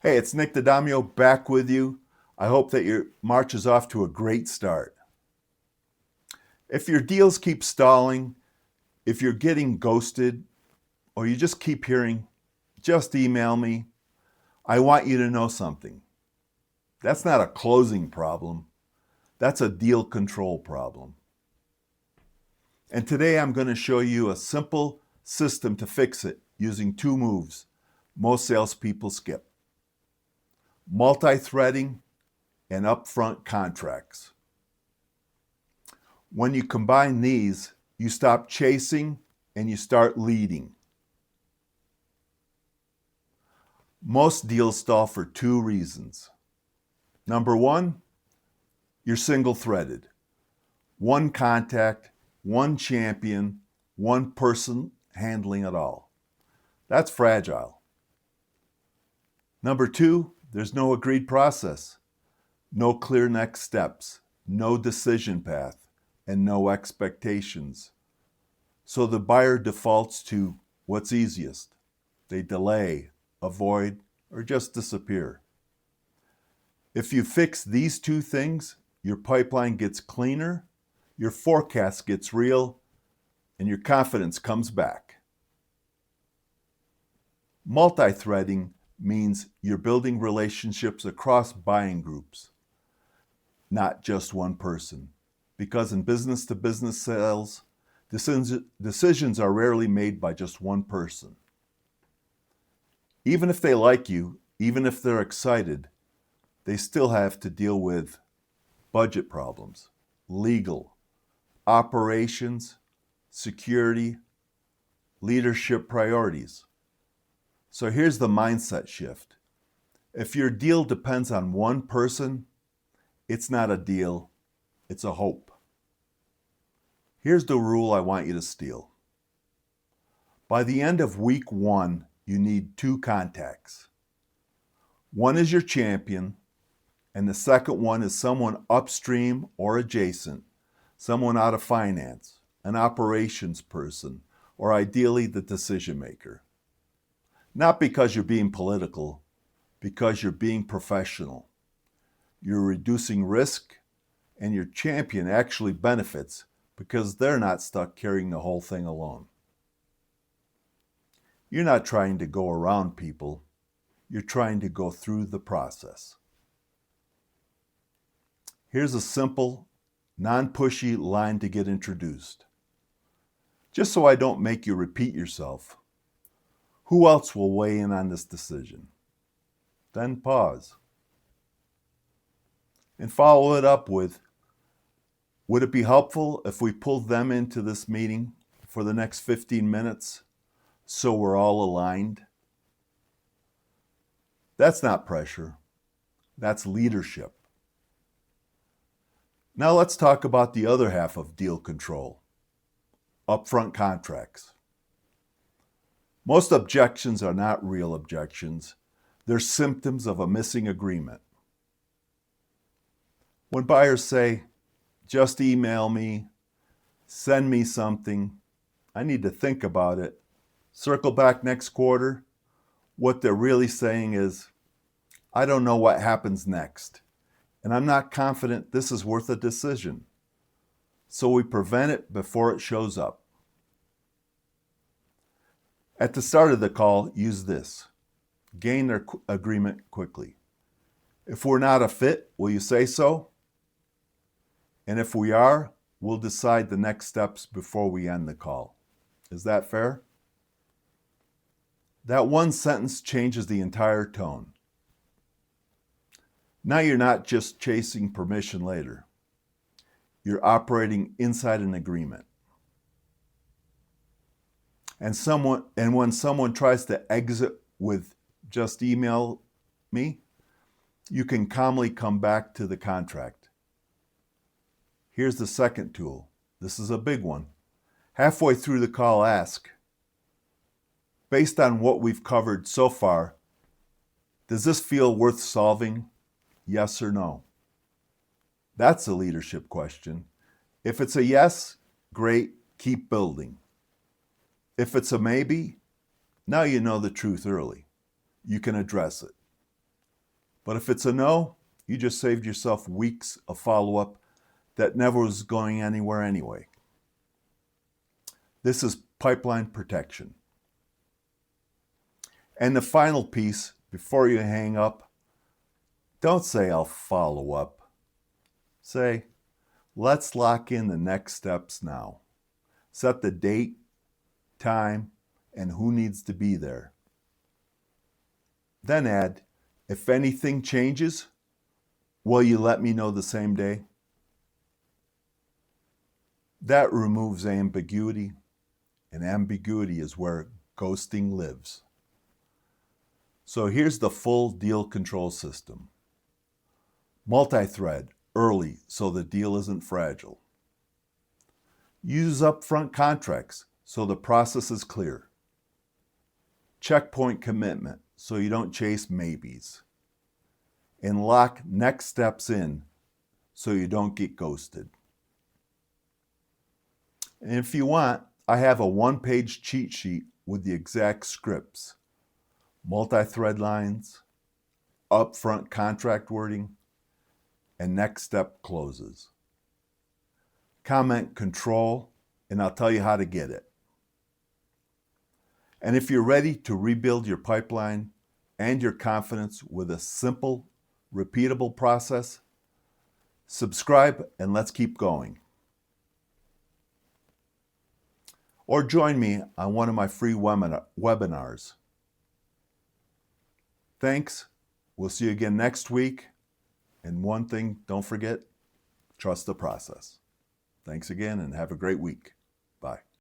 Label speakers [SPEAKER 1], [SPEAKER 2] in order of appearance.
[SPEAKER 1] Hey, it's Nick daDamio back with you. I hope that your March is off to a great start. If your deals keep stalling, if you're getting ghosted, or you just keep hearing, just email me, I want you to know something. That's not a closing problem. That's a deal control problem. And today I'm going to show you a simple system to fix it using two moves most salespeople skip: multi-threading and upfront contracts. When you combine these, you stop chasing and you start leading. Most deals stall for two reasons. Number one, you're single-threaded. One contact, one champion, one person handling it all. That's fragile. Number two, there's no agreed process, no clear next steps, no decision path, and no expectations. So the buyer defaults to what's easiest. They delay, avoid, or just disappear. If you fix these two things, your pipeline gets cleaner, your forecast gets real, and your confidence comes back. Multi-threading means you're building relationships across buying groups, not just one person. Because in business-to-business sales, decisions are rarely made by just one person. Even if they like you, even if they're excited, they still have to deal with budget problems, legal, operations, security, leadership priorities. So here's the mindset shift. If your deal depends on one person, it's not a deal, it's a hope. Here's the rule I want you to steal. By the end of week one, you need two contacts. One is your champion, and the second one is someone upstream or adjacent, someone out of finance, an operations person, or ideally the decision maker. Not because you're being political, because you're being professional. You're reducing risk, and your champion actually benefits because they're not stuck carrying the whole thing alone. You're not trying to go around people, you're trying to go through the process. Here's a simple, non-pushy line to get introduced. Just so I don't make you repeat yourself, who else will weigh in on this decision? Then pause. And follow it up with, would it be helpful if we pulled them into this meeting for the next 15 minutes so we're all aligned? That's not pressure. That's leadership. Now let's talk about the other half of deal control, upfront contracts. Most objections are not real objections. They're symptoms of a missing agreement. When buyers say, just email me, send me something, I need to think about it, circle back next quarter, what they're really saying is, I don't know what happens next, and I'm not confident this is worth a decision. So we prevent it before it shows up. At the start of the call, use this. Gain their agreement quickly. If we're not a fit, will you say so? And if we are, we'll decide the next steps before we end the call. Is that fair? That one sentence changes the entire tone. Now you're not just chasing permission later. You're operating inside an agreement. And when someone tries to exit with just email me, you can calmly come back to the contract. Here's the second tool. This is a big one. Halfway through the call, ask, based on what we've covered so far, does this feel worth solving? Yes or no? That's a leadership question. If it's a yes, great, keep building. If it's a maybe, now you know the truth early. You can address it. But if it's a no, you just saved yourself weeks of follow-up that never was going anywhere anyway. This is pipeline protection. And the final piece, before you hang up, don't say I'll follow up. Say, let's lock in the next steps now. Set the date, time, and who needs to be there. Then add, if anything changes, will you let me know the same day? That removes ambiguity, and ambiguity is where ghosting lives. So here's the full deal control system. Multi-thread early so the deal isn't fragile. Use upfront contracts so the process is clear. Checkpoint commitment so you don't chase maybes. And lock next steps in so you don't get ghosted. And if you want, I have a one-page cheat sheet with the exact scripts. Multi-thread lines, upfront contract wording, and next step closes. Comment control, and I'll tell you how to get it. And if you're ready to rebuild your pipeline and your confidence with a simple, repeatable process, subscribe and let's keep going. Or join me on one of my free webinars. Thanks. We'll see you again next week. And one thing, don't forget, trust the process. Thanks again and have a great week. Bye.